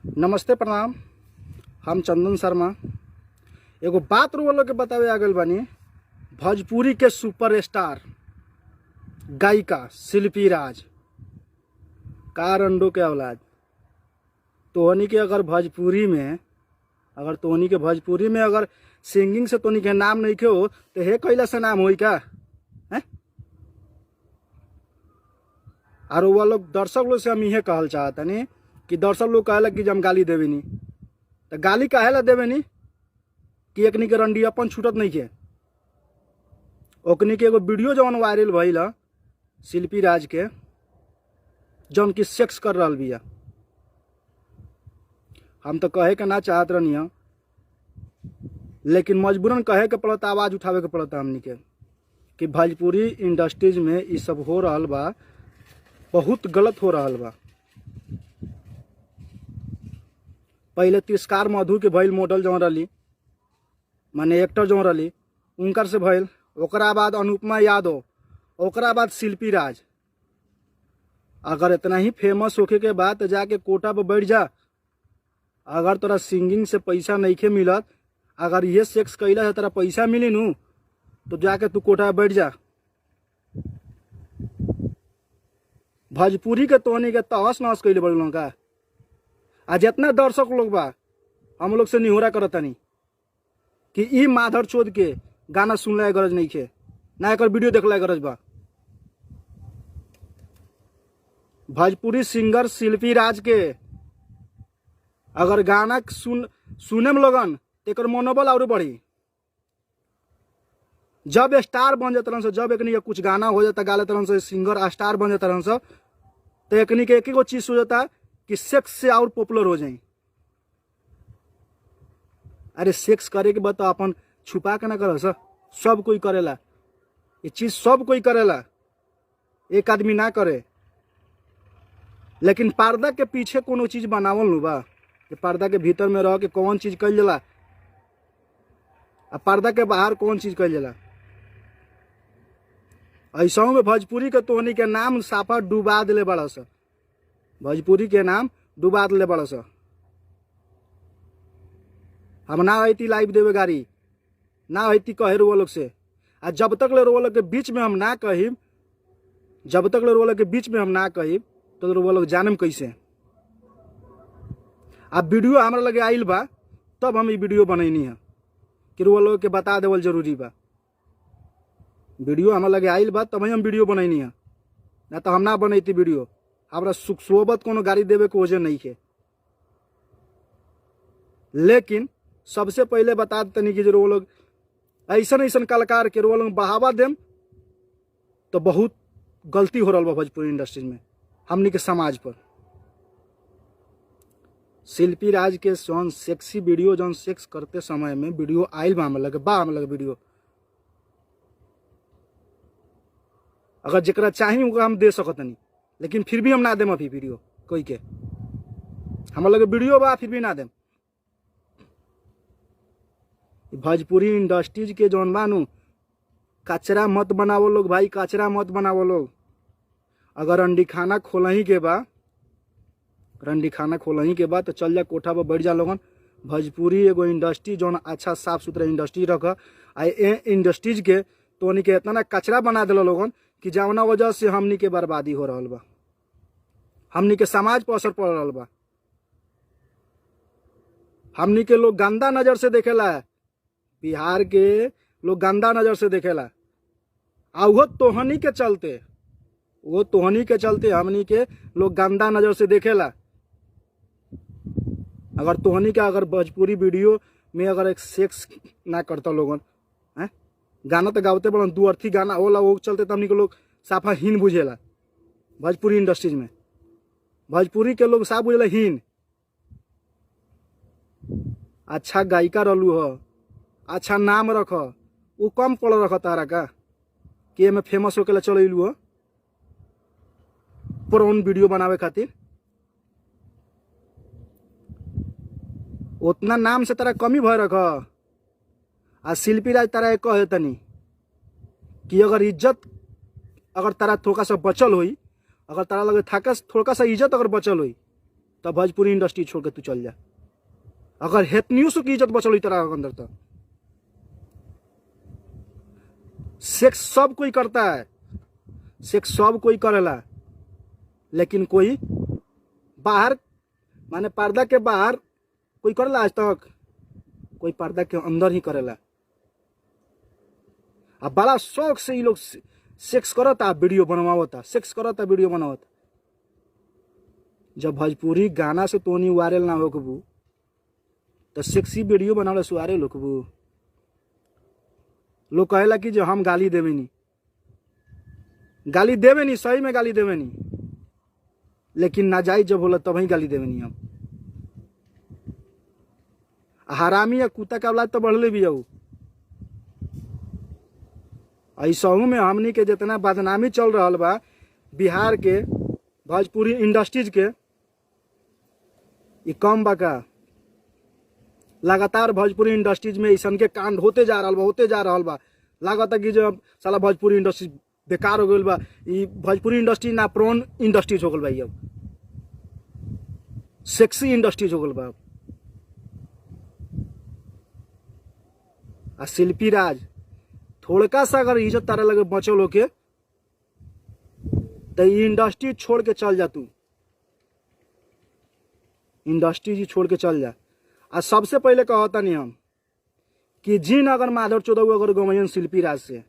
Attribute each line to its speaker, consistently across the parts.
Speaker 1: नमस्ते प्रणाम। हम चंदन शर्मा एगो बात रोलो के बतावे आ गइल बानी। भोजपुरी के सुपरस्टार गायिका शिल्पी राज का रंडो के औलाद तोहनी के अगर भोजपुरी में अगर सिंगिंग से तोहनी के नाम नहीं के हो तो हे कैला से नाम होई का है? और वो लोग दर्शक लोग से हम इहे कहल चाहतनी कि दर्शक लोग कहला कि हम गाली देवे नी तो गाली काहेला देवे नी कि एकनी के रंडी अपन छूटत नहीं के। ओकनी के एगो वीडियो जौन वायरल भइल शिल्पी राज के जौन की सेक्स कर रहल बिया। हम तो कहे के ना चाहत रहनी लेकिन मजबूरन कहे के पड़ता, आवाज उठावे के पड़ता हमनी के कि भोजपुरी इंडस्ट्रीज में ये सब हो रहल बा, बहुत गलत हो रहल बा। पहले तिरस्कार मधु के भइल मॉडल जौन रही माने एक्टर जौन रही उनकर से भइल, ओकरा बाद अनुपमा यादव, ओकरा बाद शिल्पी राज। अगर इतना ही फेमस होके के बाद तो जाके कोटा पर बैठ जा। अगर तोरा सिंगिंग से पैसा नहीं के मिलत, अगर ये सेक्स कैला से तेरा पैसा मिली नू तो जाके तू कोटा पर बैठ जा। भोजपुरी के तोहनी के तहस नहस कैले बड़ लोग का। आ जितना दर्शक लोग बा हम लोग से निहोरा करतानी कि ई माधर चोद के गाना सुनला गरज नहीं खे, ना एक वीडियो देखला गरज बा। भोजपुरी सिंगर शिल्पी राज के अगर गाना सुने में लगन तो एक मनोबल और बढ़ी। जब स्टार बन जाता से, जब एकनी कुछ गाना हो जाता गा लेता से, सिंगर स्टार बन जाता से, तो एकनी के एक ही चीज हो जाता कि सेक्स से और पॉपुलर हो जाए। अरे सेक्स करे के बाद तो अपन छुपा के ना कर, सब कोई करेला ये चीज, सब कोई करेला, एक आदमी ना करे। लेकिन पर्दा के पीछे कोनो चीज बनावल नु बा कि पर्दा के भीतर में रह के कौन चीज कल जाला आ पर्दा के बाहर कौन चीज कल जाला। ऐसा में भोजपुरी के तोहनी के नाम साफा डुबा दिले बड़ा सा, भोजपुरी के नाम डुबा दिले बड़ा सा। हम ना आती लाइव देवे गाड़ी, ना आती कहे रो लोग से। आ जब तक ले रो लोग के बीच में हम ना कहिब, जब तक ले रो लोग के बीच में हम ना कहिब तो रो लोग जानम कैसे। अब वीडियो हमारा लगे आइल बा तब हम ये वीडियो बनैनी है कि रो लोग के बता देवल जरूरी बा। वीडियो हमारा लगे आइल बा तब हम वीडियो बनैनी है, ना तो हम ना बनैती वीडियो। हमारा सुख सोबत कोनो गाड़ी देवे के वजह नहीं है। लेकिन सबसे पहले बता देते कि जो लोग ऐसा ऐसा कलाकार के लोग बढ़ावा देम तो बहुत गलती हो रहा बा भोजपुरी इंडस्ट्री में, हमनी के समाज पर। शिल्पी राज के जौन सेक्सी वीडियो, जौन सेक्स करते समय में वीडियो आइल बा हम लगे वीडियो। अगर जरा चाही ओकरा हम दे सकतनी, लेकिन फिर भी हम ना देम अभी वीडियो कोई के। हम लगे वीडियो बा फिर भी ना देम। भोजपुरी इंडस्ट्रीज के जौन बानू कचरा मत बनावो लोग भाई, कचरा मत बनावो लोग। अगर रंडी खाना खोलही के बाद तो चल जा कोठा पर बैठ जा लोगन। भोजपुरी एगो इंडस्ट्री जौन अच्छा साफ सुथरा इंडस्ट्री रख, आ इंडस्ट्रीज के तो के इतना कचरा बना दिल लोगन कि जवना वजह से हमनी के बर्बादी हो रहा बा, हमनी के समाज पर असर पड़ रहा बा। हमनी के लोग गंदा नजर से देखेला, बिहार के लोग गंदा नजर से देखेला। आ वो तोहनी के चलते हमनी के लोग गंदा नजर से देखेला। अगर तोहनी के अगर भोजपुरी वीडियो में अगर एक सेक्स ना करता लोगन है, गाना तो गावते बड़न, दू अर्थी गाना होला, वो चलते तमनी के लोग साफा हीन बुझेला। भोजपुरी इंडस्ट्रीज में भोजपुरी के लोग साफ बुझेला हीन। अच्छा गायिका रहलू हो, अच्छा नाम रख, वो कम पड़ रख तारा का कि एमे फेमस होके चलू हो पुरान वीडियो बनावे खातिर। उतना नाम से तारा कमी भय रख। आ शिल्पी राज तारा एक कहे तनी कि अगर इज्जत अगर तारा थोड़ा सा बचल हुई, अगर तारा लगे थोड़ा सा इज्जत अगर बचल हुई तो भोजपुरी इंडस्ट्री छोड़ के तू चल जा। अगर हेतनियों से की इज्जत बचल तरह अंदर तो सेक्स सब कोई करता है, सेक्स सब कोई करेला, लेकिन कोई बाहर माने पर्दा के बाहर कोई करेला आज तक? कोई पर्दा के अंदर ही करेला। अब बड़ा शौक से ये लोग सेक्स करता, वीडियो बनवाता, सेक्स करता, वीडियो बनावता। जब भोजपुरी गाना से तोनी वायरल ना होकबू तो सेक्सी वीडियो बनावे से वायरल होकबू। लोग कहेला कि जो हम गाली देवे नहीं, गाली देवे नहीं, सही में गाली देवे नहीं, लेकिन नाजायज जब होला तब ही गाली देवे नहीं। हम हरामी या कुत्ता का औलाद तो बढ़ले भी आऊ। ऐसा में हमनी के जितना बदनामी चल रहा बा बिहार के भोजपुरी इंडस्ट्रीज के, ये कम बा का? लगातार भोजपुरी इंडस्ट्रीज में ऐसा के कांड होते जा रहा बा। लागता कि जो साला भोजपुरी इंडस्ट्री बेकार हो गई बा। ये भोजपुरी इंडस्ट्री ना प्रोन इंडस्ट्रीज हो गई बा, अब सेक्सी इंडस्ट्रीज हो गई बा। आ शिल्पी राज थोड़का सा अगर इज्जत तारे लगे बचल होके तो ये इंडस्ट्री छोड़ के चल जा, तू इंडस्ट्री जी छोड़ के चल जा। आ सबसे पहले कहता नहीं हम कि जिन अगर माधव चौधरी अगर गवैयन शिल्पी राज से,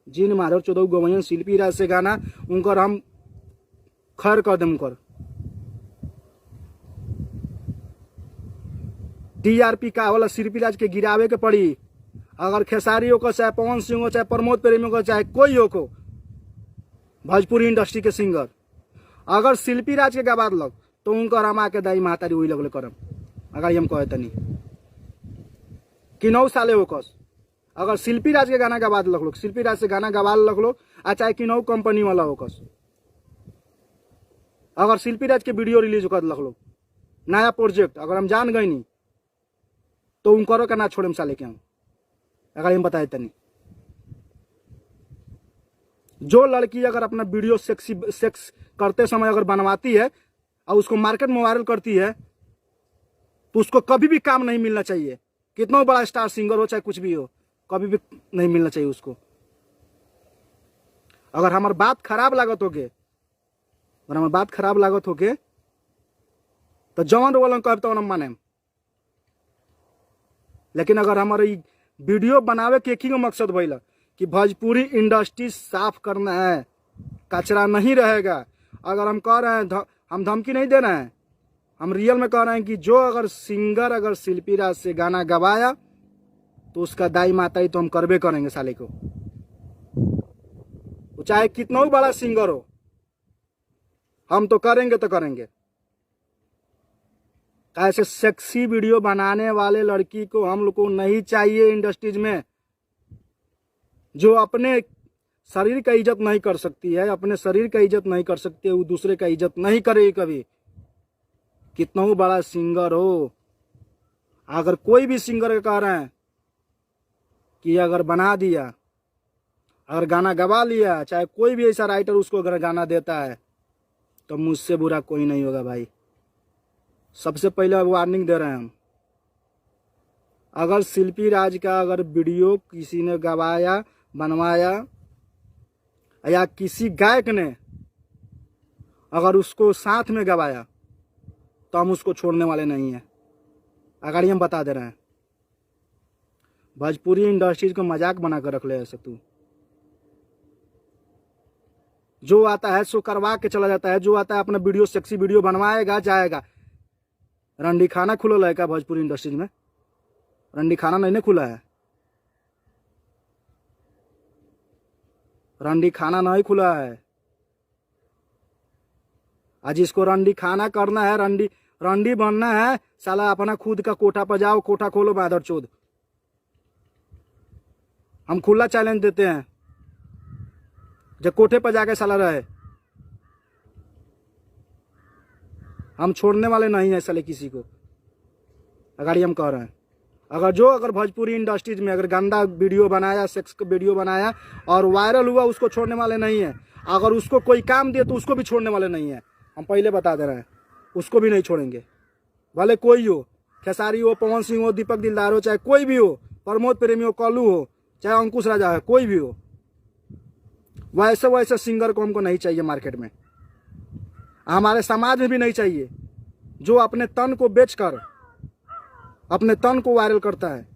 Speaker 1: जिन माधव चौधरी गवैयन शिल्पी राज से गाना उनकर हम खैर कर देम। उनकर टीआरपी का वाला शिल्पी राज के गिरावे के पड़ी। अगर खेसारी हो, चाहे पवन सिंह हो, चाहे प्रमोद प्रेमी हो, चाहे कोई हो को भोजपुरी इंडस्ट्री के सिंगर, अगर शिल्पी राज के गवाद लग तो उनकर हम आके दाई महातारी वही लगले करम। अगर हम कहे तनी कि 9 साले हो कस, अगर शिल्पी राज के गाना गवाद लग लो, शिल्पी राज से गाना गवाल लग लो, आ चाहे कि 9 कंपनी वाला हो कस, अगर शिल्पी राज के वीडियो रिलीज कर लग लो नया प्रोजेक्ट, अगर हम जान गए नहीं तो उनकर का ना छोड़े साले के हम। अगर हम बताए तनी जो लड़की अगर अपना वीडियो सेक्स करते समय अगर बनवाती है और उसको मार्केट में वायरल करती है तो उसको कभी भी काम नहीं मिलना चाहिए। कितना बड़ा स्टार सिंगर हो चाहे कुछ भी हो, कभी भी नहीं मिलना चाहिए उसको। अगर हमार बात खराब लागत होगे, अगर हमार बात खराब लागत होगे तो जवान रोलन कह तो हम माने, लेकिन अगर हमारे वीडियो बनावे के एक ही मकसद भइला कि भोजपुरी इंडस्ट्री साफ करना है, कचरा नहीं रहेगा। अगर हम कह रहे हैं, हम धमकी नहीं दे रहे हैं, हम रियल में कह रहे हैं कि जो अगर सिंगर अगर शिल्पी राज से गाना गवाया तो उसका दाई माताई तो हम करबे करेंगे साले को, वो चाहे कितना भी बड़ा सिंगर हो, हम तो करेंगे तो करेंगे। ऐसे सेक्सी वीडियो बनाने वाले लड़की को हम लोग को नहीं चाहिए इंडस्ट्रीज में, जो अपने शरीर का इज्जत नहीं कर सकती है, अपने शरीर का इज्जत नहीं कर सकती है, वो दूसरे का इज्जत नहीं करेगी कभी, कितना बड़ा सिंगर हो। अगर कोई भी सिंगर कह रहे हैं कि अगर बना दिया, अगर गाना गवा लिया, चाहे कोई भी ऐसा राइटर उसको अगर गाना देता है तो मुझसे बुरा कोई नहीं होगा भाई। सबसे पहले वार्निंग दे रहे हैं हम, अगर शिल्पी राज का अगर वीडियो किसी ने गवाया, बनवाया, या किसी गायक ने अगर उसको साथ में गवाया तो हम उसको छोड़ने वाले नहीं हैं। अगर हम बता दे रहे हैं, भोजपुरी इंडस्ट्रीज को मजाक बना कर रख ले ऐसे। तू जो आता है सो करवा के चला जाता है, जो आता है अपना वीडियो सेक्सी वीडियो बनवाएगा जाएगा। रंडी खाना खुला है क्या भोजपुरी इंडस्ट्रीज में? रंडी खाना नहीं खुला है, रंडी खाना नहीं खुला है। आज इसको रंडी खाना करना है, रंडी बनना है, साला अपना खुद का कोठा पर जाओ, कोठा खोलो माधर चोद। हम खुला चैलेंज देते हैं, जब कोठे पर जाके साला रहे, हम छोड़ने वाले नहीं है साले किसी को। अगर हम कह रहे हैं, अगर भोजपुरी इंडस्ट्रीज में अगर गंदा वीडियो बनाया, सेक्स का वीडियो बनाया और वायरल हुआ, उसको छोड़ने वाले नहीं है। अगर उसको कोई काम दिए तो उसको भी छोड़ने वाले नहीं है। हम पहले बता दे रहे हैं, उसको भी नहीं छोड़ेंगे, भले कोई हो, खेसारी हो, पवन सिंह हो, दीपक दिलदार हो, चाहे कोई भी हो, प्रमोद प्रेमी हो, कल्लू हो, चाहे अंकुश राजा है, कोई भी हो। वैसे वैसे सिंगर को हमको नहीं चाहिए मार्केट में, हमारे समाज में भी नहीं चाहिए, जो अपने तन को बेचकर अपने तन को वायरल करता है।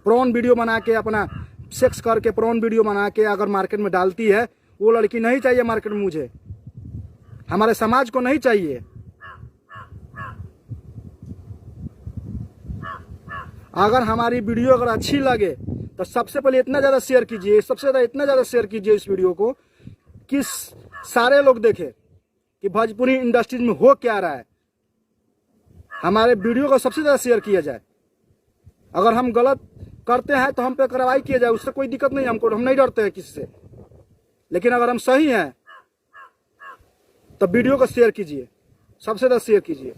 Speaker 1: प्रॉन वीडियो बना के, अपना सेक्स करके प्रॉन वीडियो बना के अगर मार्केट में डालती है, वो लड़की नहीं चाहिए मार्केट में मुझे, हमारे समाज को नहीं चाहिए। अगर हमारी वीडियो अगर अच्छी लगे तो सबसे पहले इतना ज़्यादा शेयर कीजिए, सबसे ज़्यादा इतना ज़्यादा शेयर कीजिए इस वीडियो को कि सारे लोग देखें कि भोजपुरी इंडस्ट्रीज में हो क्या रहा है। हमारे वीडियो को सबसे ज़्यादा शेयर किया जाए। अगर हम गलत करते हैं तो हम पे कार्रवाई किया जाए, उससे कोई दिक्कत नहीं हमको, हम नहीं डरते हैं किसी से। लेकिन अगर हम सही हैं तो वीडियो को शेयर कीजिए, सबसे ज़्यादा शेयर कीजिए।